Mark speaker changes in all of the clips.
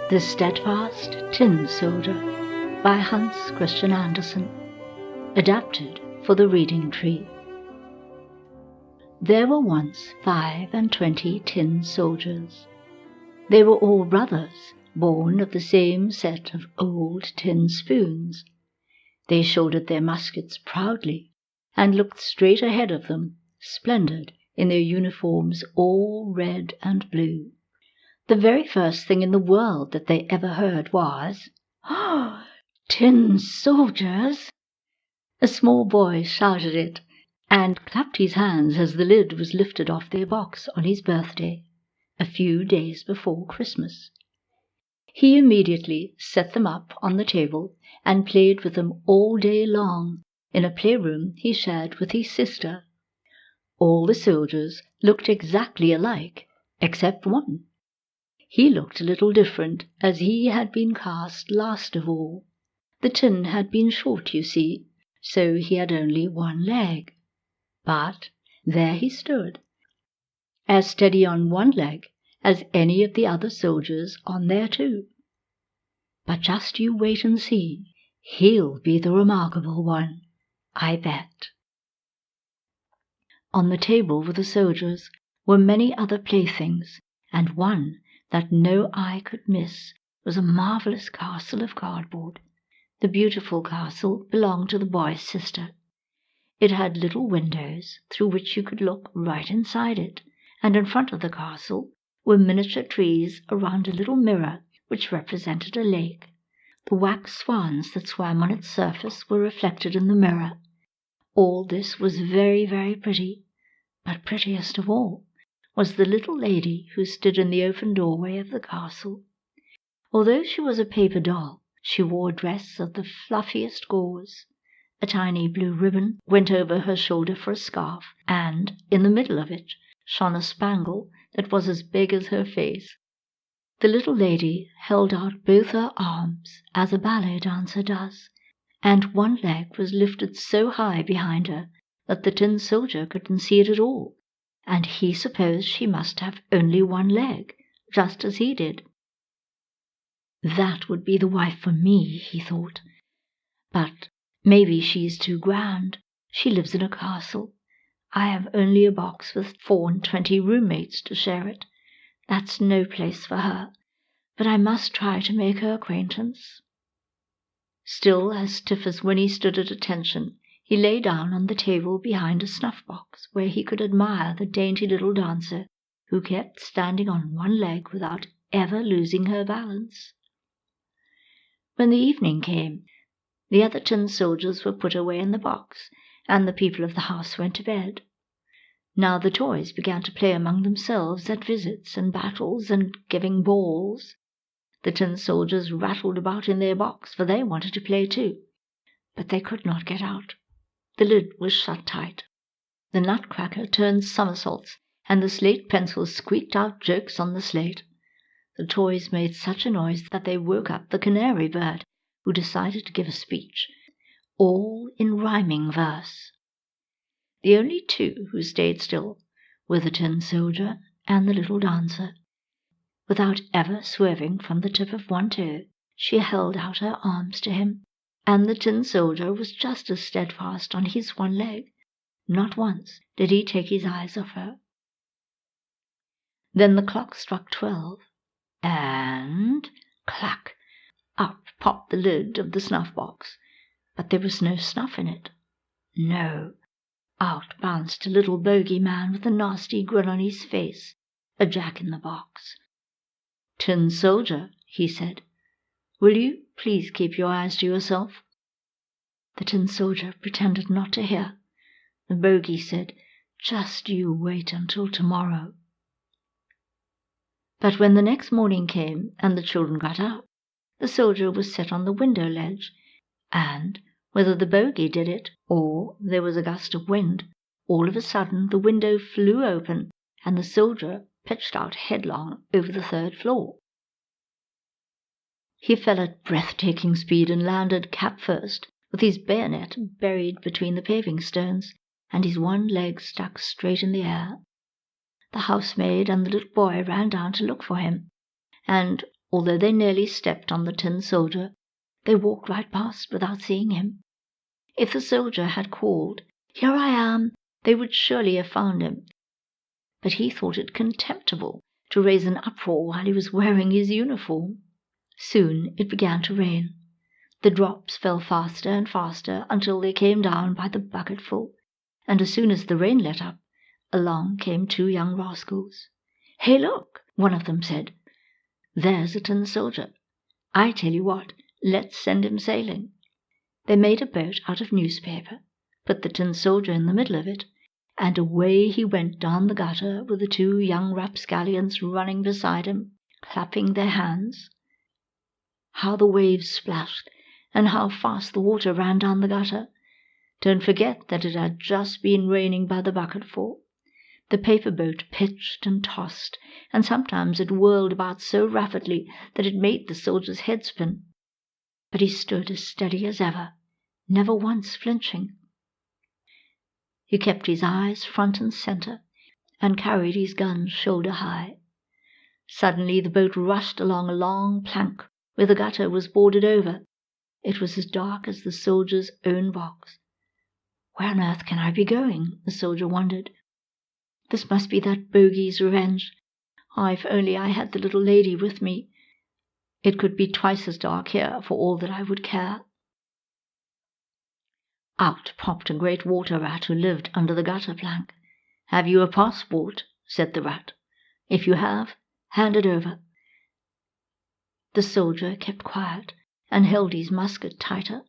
Speaker 1: The Steadfast Tin Soldier by Hans Christian Andersen, adapted for the Reading Tree. There were once 25 tin soldiers. They were all brothers, born of the same set of old tin spoons. They shouldered their muskets proudly, and looked straight ahead of them, splendid in their uniforms all red and blue. The very first thing in the world that they ever heard was, "Oh, tin soldiers!" A small boy shouted it, and clapped his hands as the lid was lifted off their box on his birthday, a few days before Christmas. He immediately set them up on the table and played with them all day long in a playroom he shared with his sister. All the soldiers looked exactly alike, except one. He looked a little different, as he had been cast last of all. The tin had been short, you see, so he had only one leg. But there he stood, as steady on one leg as any of the other soldiers on their two. But just you wait and see, he'll be the remarkable one, I bet. On the table with the soldiers were many other playthings, and one that no eye could miss was a marvellous castle of cardboard. The beautiful castle belonged to the boy's sister. It had little windows through which you could look right inside it, and in front of the castle were miniature trees around a little mirror which represented a lake. The wax swans that swam on its surface were reflected in the mirror. All this was very, very pretty, but prettiest of all was the little lady who stood in the open doorway of the castle. Although she was a paper doll, she wore a dress of the fluffiest gauze. A tiny blue ribbon went over her shoulder for a scarf, and in the middle of it shone a spangle that was as big as her face. The little lady held out both her arms as a ballet dancer does, and one leg was lifted so high behind her that the tin soldier couldn't see it at all, and he supposed she must have only one leg, just as he did. That would be the wife for me, he thought. But maybe she's too grand. She lives in a castle. I have only a box with 24 roommates to share it. That's no place for her, but I must try to make her acquaintance. Still as stiff as when he stood at attention, he lay down on the table behind a snuff-box, where he could admire the dainty little dancer, who kept standing on one leg without ever losing her balance. When the evening came, the other tin soldiers were put away in the box, and the people of the house went to bed. Now the toys began to play among themselves at visits and battles and giving balls. The tin soldiers rattled about in their box, for they wanted to play too, but they could not get out. The lid was shut tight. The nutcracker turned somersaults, and the slate pencils squeaked out jokes on the slate. The toys made such a noise that they woke up the canary bird, who decided to give a speech, all in rhyming verse. The only two who stayed still were the tin soldier and the little dancer. Without ever swerving from the tip of one toe, she held out her arms to him, and the tin soldier was just as steadfast on his one leg. Not once did he take his eyes off her. Then the clock struck 12, and clack! Up popped the lid of the snuff-box, but there was no snuff in it. No, out bounced a little bogey man with a nasty grin on his face, a jack-in-the-box. "Tin soldier," he said, "will you please keep your eyes to yourself?" The tin soldier pretended not to hear. The bogey said, "Just you wait until tomorrow." But when the next morning came and the children got up, the soldier was set on the window ledge, and, whether the bogey did it or there was a gust of wind, all of a sudden the window flew open, and the soldier pitched out headlong over the 3rd floor. He fell at breathtaking speed and landed cap first, with his bayonet buried between the paving stones, and his one leg stuck straight in the air. The housemaid and the little boy ran down to look for him, and Although they nearly stepped on the tin soldier, they walked right past without seeing him. If the soldier had called, "Here I am," they would surely have found him. But he thought it contemptible to raise an uproar while he was wearing his uniform. Soon it began to rain. The drops fell faster and faster until they came down by the bucketful, and as soon as the rain let up, along came two young rascals. "Hey, look," one of them said. "There's a tin soldier. I tell you what, let's send him sailing." They made a boat out of newspaper, put the tin soldier in the middle of it, and away he went down the gutter with the two young rapscallions running beside him, clapping their hands. How the waves splashed, and how fast the water ran down the gutter! Don't forget that it had just been raining by the bucketful. The paper boat pitched and tossed, and sometimes it whirled about so rapidly that it made the soldier's head spin. But he stood as steady as ever, never once flinching. He kept his eyes front and center, and carried his gun shoulder high. Suddenly the boat rushed along a long plank where the gutter was boarded over. It was as dark as the soldier's own box. "Where on earth can I be going?" the soldier wondered. "This must be that bogey's revenge. Ah, if only I had the little lady with me. It could be twice as dark here for all that I would care." Out popped a great water rat who lived under the gutter plank. "Have you a passport?" said the rat. "If you have, hand it over." The soldier kept quiet and held his musket tighter.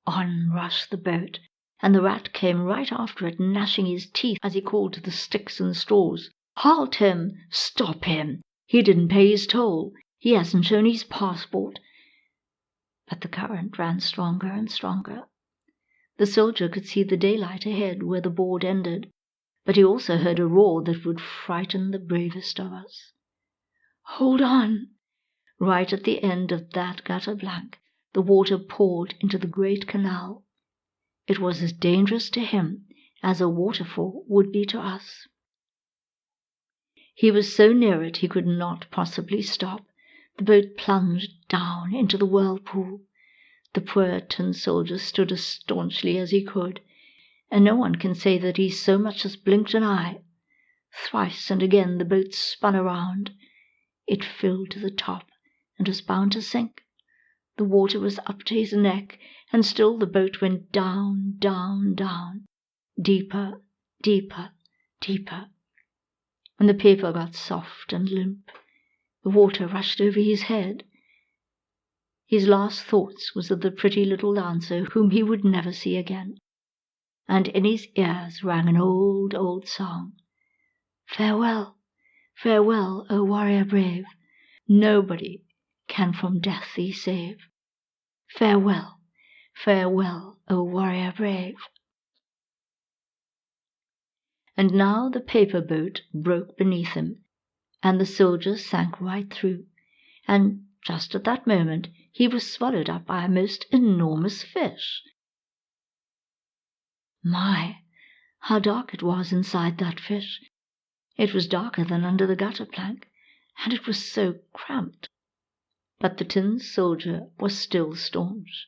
Speaker 1: On rushed the boat, and the rat came right after it, gnashing his teeth as he called to the sticks and straws. "Halt him! Stop him! He didn't pay his toll. He hasn't shown his passport." But the current ran stronger and stronger. The soldier could see the daylight ahead where the board ended, but he also heard a roar that would frighten the bravest of us. "Hold on!" Right at the end of that gutter plank, the water poured into the great canal. It was as dangerous to him as a waterfall would be to us. He was so near it he could not possibly stop. The boat plunged down into the whirlpool. The poor tin soldier stood as staunchly as he could, and no one can say that he so much as blinked an eye. Thrice and again the boat spun around. It filled to the top and was bound to sink. The water was up to his neck, and still the boat went down, down, down, deeper, deeper, deeper. When the paper got soft and limp, the water rushed over his head. His last thoughts was of the pretty little dancer whom he would never see again, and in his ears rang an old, old song. "Farewell, farewell, O warrior brave, nobody can from death thee save. Farewell, farewell, O warrior brave." And now the paper boat broke beneath him, and the soldier sank right through, and just at that moment he was swallowed up by a most enormous fish. My, how dark it was inside that fish! It was darker than under the gutter plank, and it was so cramped. But the tin soldier was still staunch.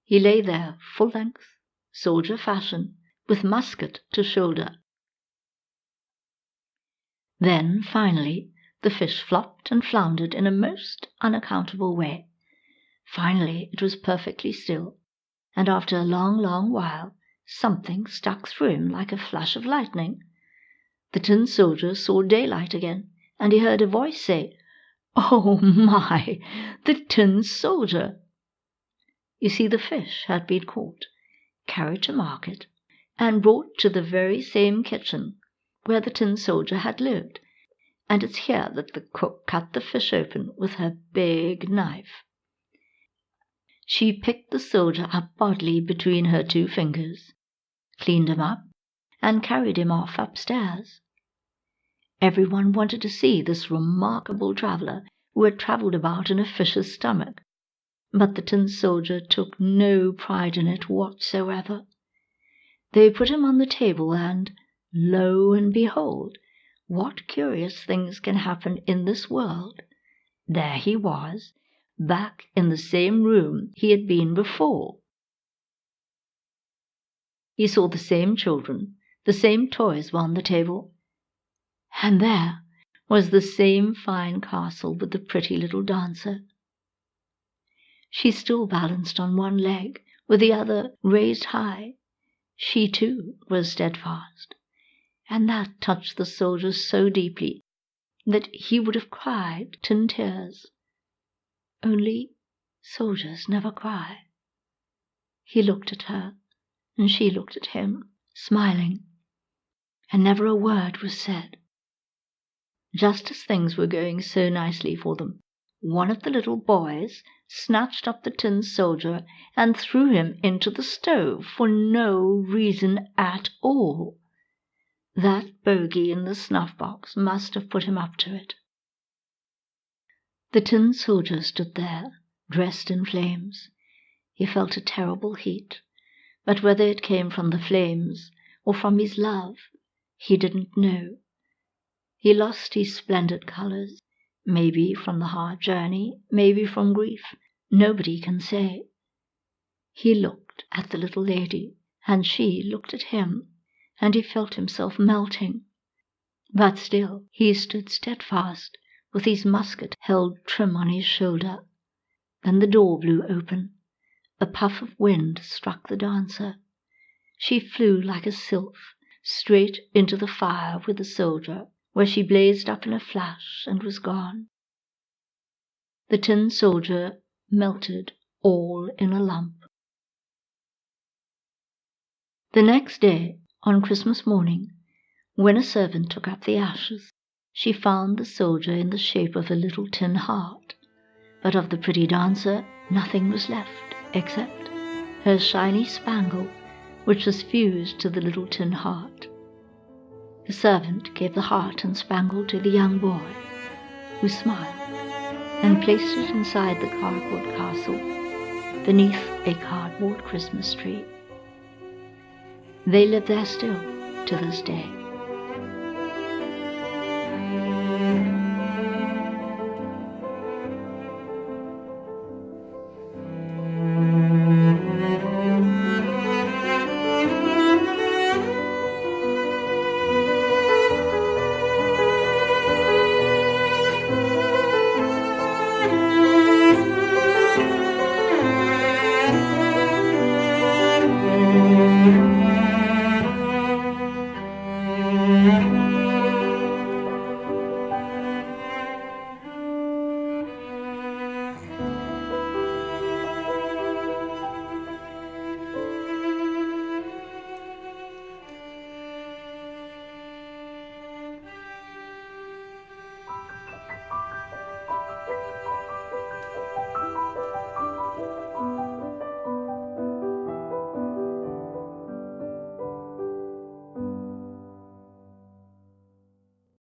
Speaker 1: He lay there full length, soldier fashion, with musket to shoulder. Then, finally, the fish flopped and floundered in a most unaccountable way. Finally it was perfectly still, and after a long, long while, something stuck through him like a flash of lightning. The tin soldier saw daylight again, and he heard a voice say, "Oh my, the tin soldier!" You see, the fish had been caught, carried to market, and brought to the very same kitchen where the tin soldier had lived, and it's here that the cook cut the fish open with her big knife. She picked the soldier up bodily between her 2 fingers, cleaned him up, and carried him off upstairs. Everyone wanted to see this remarkable traveller who had travelled about in a fish's stomach, but the tin soldier took no pride in it whatsoever. They put him on the table, and lo and behold, what curious things can happen in this world! There he was, back in the same room he had been before. He saw the same children, the same toys were on the table, and there was the same fine castle with the pretty little dancer. She still balanced on one leg, with the other raised high. She too was steadfast, and that touched the soldier so deeply that he would have cried in tears. Only soldiers never cry. He looked at her, and she looked at him, smiling, and never a word was said. Just as things were going so nicely for them, one of the little boys snatched up the tin soldier and threw him into the stove for no reason at all. That bogey in the snuff-box must have put him up to it. The tin soldier stood there, dressed in flames. He felt a terrible heat, but whether it came from the flames or from his love, he didn't know. He lost his splendid colours, maybe from the hard journey, maybe from grief. Nobody can say. He looked at the little lady, and she looked at him, and he felt himself melting. But still he stood steadfast, with his musket held trim on his shoulder. Then the door blew open. A puff of wind struck the dancer. She flew like a sylph, straight into the fire with the soldier, where she blazed up in a flash and was gone. The tin soldier melted all in a lump. The next day, on Christmas morning, when a servant took up the ashes, she found the soldier in the shape of a little tin heart, but of the pretty dancer nothing was left except her shiny spangle, which was fused to the little tin heart. The servant gave the heart and spangle to the young boy, who smiled, and placed it inside the cardboard castle, beneath a cardboard Christmas tree. They live there still to this day.